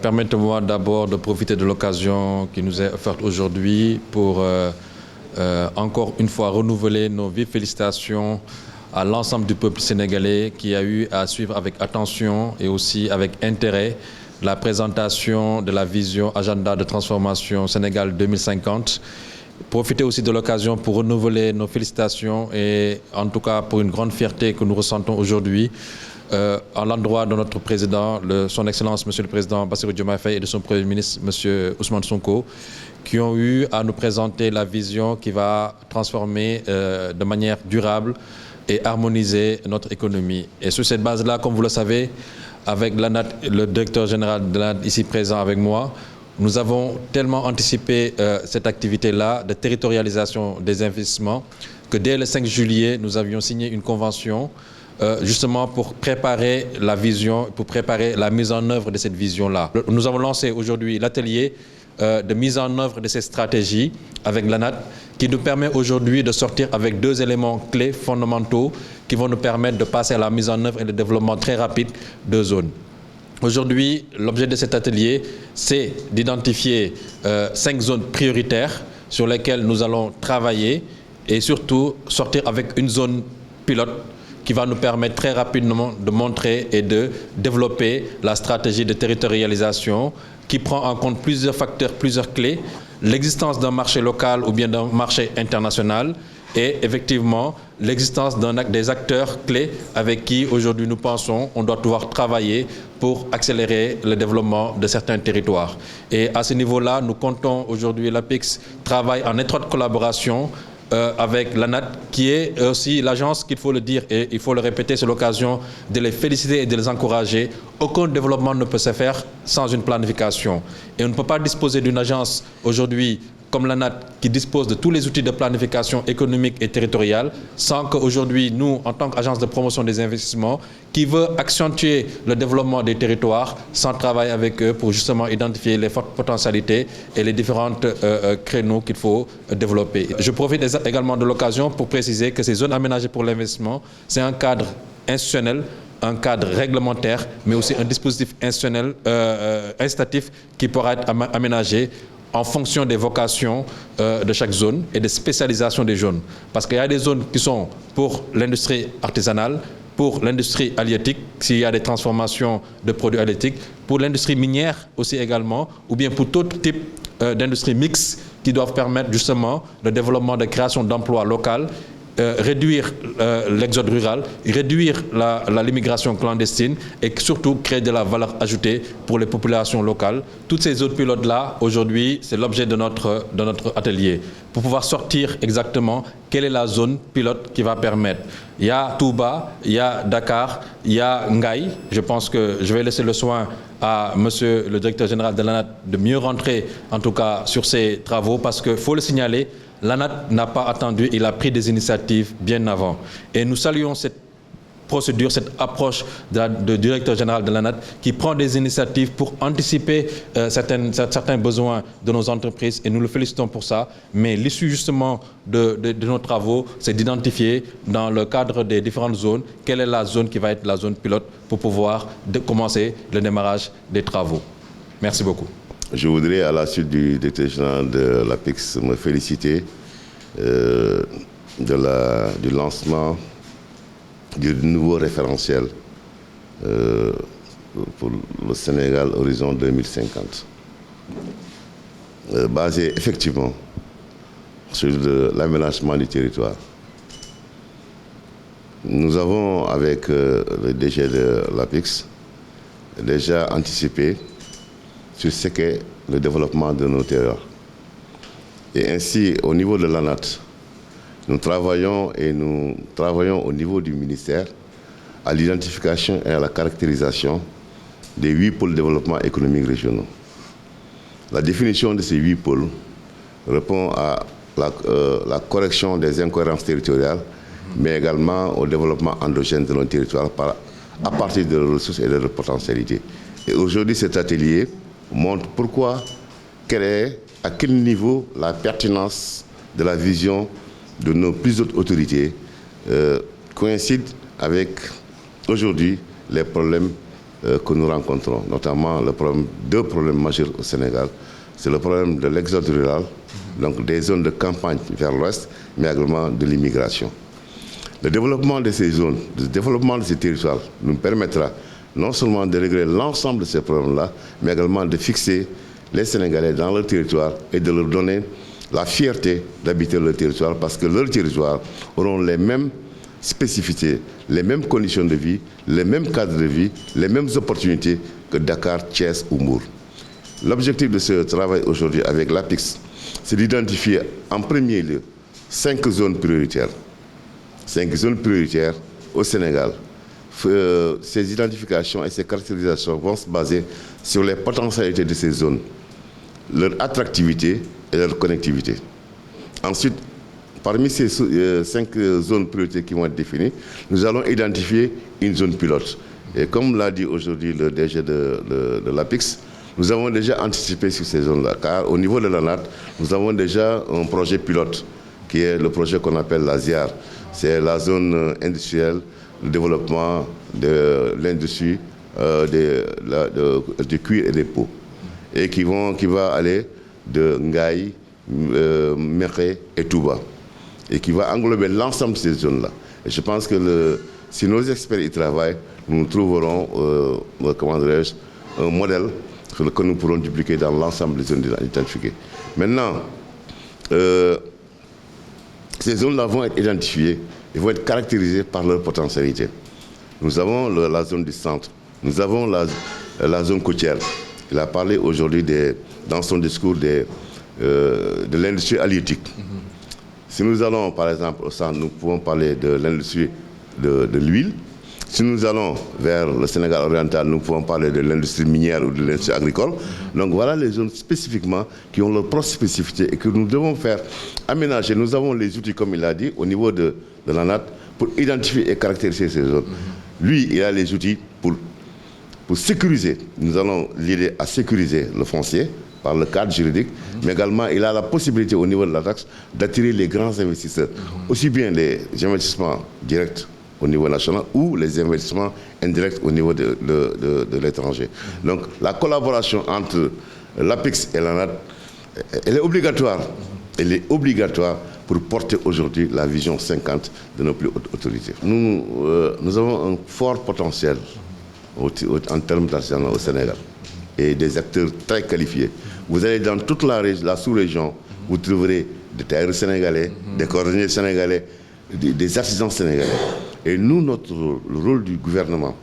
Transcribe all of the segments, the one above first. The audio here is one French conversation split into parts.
Permettez-moi d'abord de profiter de l'occasion qui nous est offerte aujourd'hui pour encore une fois renouveler nos vives félicitations à l'ensemble du peuple sénégalais qui a eu à suivre avec attention et aussi avec intérêt la présentation de la vision Agenda de transformation Sénégal 2050. Profiter aussi de l'occasion pour renouveler nos félicitations et en tout cas pour une grande fierté que nous ressentons aujourd'hui à l'endroit de notre président, son Excellence Monsieur le Président Bassirou Diomaye Faye et de son Premier ministre Monsieur Ousmane Sonko, qui ont eu à nous présenter la vision qui va transformer de manière durable et harmoniser notre économie. Et sur cette base-là, comme vous le savez, avec l'ANAT, le directeur général de l'ANAT ici présent avec moi, nous avons tellement anticipé cette activité-là de territorialisation des investissements que dès le 5 juillet, nous avions signé une convention justement pour préparer la vision, pour préparer la mise en œuvre de cette vision-là. Nous avons lancé aujourd'hui l'atelier de mise en œuvre de cette stratégie avec l'ANAT qui nous permet aujourd'hui de sortir avec 2 éléments clés fondamentaux qui vont nous permettre de passer à la mise en œuvre et le développement très rapide de zones. Aujourd'hui, l'objet de cet atelier, c'est d'identifier 5 zones prioritaires sur lesquelles nous allons travailler et surtout sortir avec une zone pilote qui va nous permettre très rapidement de montrer et de développer la stratégie de territorialisation qui prend en compte plusieurs facteurs, plusieurs clés, l'existence d'un marché local ou bien d'un marché international et effectivement l'existence des acteurs clés avec qui aujourd'hui nous pensons on doit pouvoir travailler pour accélérer le développement de certains territoires. Et à ce niveau-là, nous comptons aujourd'hui, l'APIX travaille en étroite collaboration avec l'ANAT, qui est aussi l'agence, qu'il faut le dire et il faut le répéter, c'est l'occasion de les féliciter et de les encourager. Aucun développement ne peut se faire sans une planification. Et on ne peut pas disposer d'une agence aujourd'hui comme l'ANAT qui dispose de tous les outils de planification économique et territoriale sans qu'aujourd'hui, nous, en tant qu'agence de promotion des investissements, qui veut accentuer le développement des territoires, sans travailler avec eux pour justement identifier les fortes potentialités et les différents créneaux qu'il faut développer. Je profite également de l'occasion pour préciser que ces zones aménagées pour l'investissement, c'est un cadre institutionnel, un cadre réglementaire, mais aussi un dispositif institutionnel, incitatif qui pourra être aménagé en fonction des vocations de chaque zone et des spécialisations des zones. Parce qu'il y a des zones qui sont pour l'industrie artisanale, pour l'industrie halieutique, s'il y a des transformations de produits halieutiques, pour l'industrie minière aussi également, ou bien pour tout type d'industrie mixte qui doivent permettre justement le développement de création d'emplois locaux, réduire l'exode rural, réduire l'immigration clandestine et surtout créer de la valeur ajoutée pour les populations locales. Toutes ces autres pilotes-là, aujourd'hui, c'est l'objet de notre atelier. Pour pouvoir sortir exactement quelle est la zone pilote qui va permettre. Il y a Touba, il y a Dakar, il y a Ngaï. Je pense que je vais laisser le soin à monsieur le directeur général de l'ANAT de mieux rentrer en tout cas sur ces travaux parce qu'il faut le signaler, l'ANAT n'a pas attendu, il a pris des initiatives bien avant. Et nous saluons cette procédure, cette approche du directeur général de l'ANAT qui prend des initiatives pour anticiper certains besoins de nos entreprises et nous le félicitons pour ça. Mais l'issue justement de nos travaux, c'est d'identifier dans le cadre des différentes zones, quelle est la zone qui va être la zone pilote pour pouvoir commencer le démarrage des travaux. Merci beaucoup. Je voudrais, à la suite du directeur général de l'APIX, me féliciter du lancement du nouveau référentiel pour le Sénégal Horizon 2050, basé effectivement sur l'aménagement du territoire. Nous avons, avec le DG de l'APIX, déjà anticipé sur ce qu'est le développement de nos territoires. Et ainsi, au niveau de l'ANAT, nous travaillons au niveau du ministère à l'identification et à la caractérisation des 8 pôles de développement économique régionaux. La définition de ces 8 pôles répond à la correction des incohérences territoriales, mais également au développement endogène de nos territoires à partir de leurs ressources et de leurs potentialités. Et aujourd'hui, cet atelier montre pourquoi, à quel niveau la pertinence de la vision de nos plus hautes autorités coïncide avec aujourd'hui les problèmes que nous rencontrons, notamment deux problèmes majeurs au Sénégal. C'est le problème de l'exode rural, donc des zones de campagne vers l'ouest, mais également de l'immigration. Le développement de ces zones, le développement de ces territoires nous permettra non seulement de régler l'ensemble de ces problèmes-là, mais également de fixer les Sénégalais dans leur territoire et de leur donner la fierté d'habiter leur territoire parce que leurs territoires auront les mêmes spécificités, les mêmes conditions de vie, les mêmes cadres de vie, les mêmes opportunités que Dakar, Thiès ou Mbour. L'objectif de ce travail aujourd'hui avec l'APIX, c'est d'identifier en premier lieu 5 zones prioritaires. 5 zones prioritaires au Sénégal. Ces identifications et ces caractérisations vont se baser sur les potentialités de ces zones, leur attractivité et leur connectivité. Ensuite, parmi ces 5 zones prioritaires qui vont être définies, nous allons identifier une zone pilote. Et comme l'a dit aujourd'hui le DG de l'APIX, nous avons déjà anticipé sur ces zones-là, car au niveau de la NAT, nous avons déjà un projet pilote, qui est le projet qu'on appelle la ZIAR. C'est la zone industrielle, le développement de l'industrie du cuir et des peaux, et qui va aller de Ngaï, Mekhe et Touba, et qui va englober l'ensemble de ces zones-là. Et je pense que si nos experts y travaillent, nous trouverons un modèle que nous pourrons dupliquer dans l'ensemble des zones identifiées. Maintenant, ces zones-là vont être identifiées et vont être caractérisées par leur potentialité. Nous avons la zone du centre, nous avons la zone côtière. Il a parlé aujourd'hui, dans son discours, de l'industrie halieutique. Si nous allons, par exemple, au centre, nous pouvons parler de l'industrie de l'huile. Si nous allons vers le Sénégal oriental, nous pouvons parler de l'industrie minière ou de l'industrie agricole. Donc voilà les zones spécifiquement qui ont leur propre spécificité et que nous devons faire aménager. Nous avons les outils, comme il a dit, au niveau de la NAT pour identifier et caractériser ces zones. Lui, il a les outils pour sécuriser. Nous allons l'aider à sécuriser le foncier par le cadre juridique, mais également il a la possibilité au niveau de la taxe d'attirer les grands investisseurs, aussi bien les investissements directs au niveau national ou les investissements indirects au niveau de l'étranger. Donc la collaboration entre l'APIX et la NAT, elle est obligatoire. Elle est obligatoire pour porter aujourd'hui la vision 50 de nos plus hautes autorités. Nous avons un fort potentiel en termes d'artisanat au Sénégal et des acteurs très qualifiés. Vous allez dans toute la sous-région, vous trouverez des tailleurs sénégalais, des cordonniers sénégalais, des artisans sénégalais. Et nous, le rôle du gouvernement,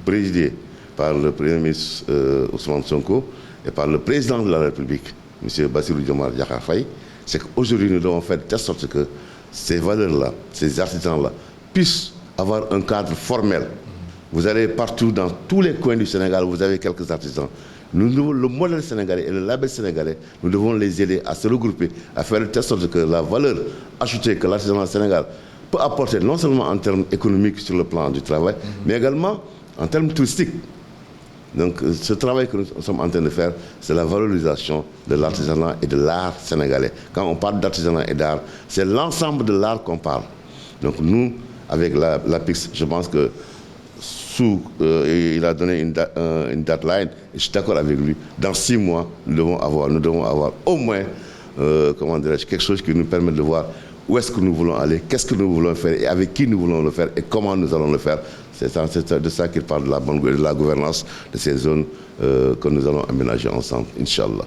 présidé par le Premier ministre Ousmane Sonko et par le président de la République, M. Bassirou Diomaye Diakhar Faye, c'est qu'aujourd'hui, nous devons faire de telle sorte que ces valeurs-là, ces artisans-là, puissent avoir un cadre formel. Vous allez partout, dans tous les coins du Sénégal, vous avez quelques artisans. Le modèle sénégalais et le label sénégalais, nous devons les aider à se regrouper, à faire de telle sorte que la valeur ajoutée que l'artisanat Sénégal peut apporter, non seulement en termes économiques sur le plan du travail, mais également en termes touristiques. Donc ce travail que nous sommes en train de faire, c'est la valorisation de l'artisanat et de l'art sénégalais. Quand on parle d'artisanat et d'art, c'est l'ensemble de l'art qu'on parle. Donc nous, avec l'APIX, je pense que il a donné une deadline, et je suis d'accord avec lui, dans 6 mois, nous devons avoir au moins quelque chose qui nous permet de voir où est-ce que nous voulons aller, qu'est-ce que nous voulons faire et avec qui nous voulons le faire et comment nous allons le faire. C'est de ça qu'il parle de la gouvernance de ces zones que nous allons aménager ensemble, Inch'Allah.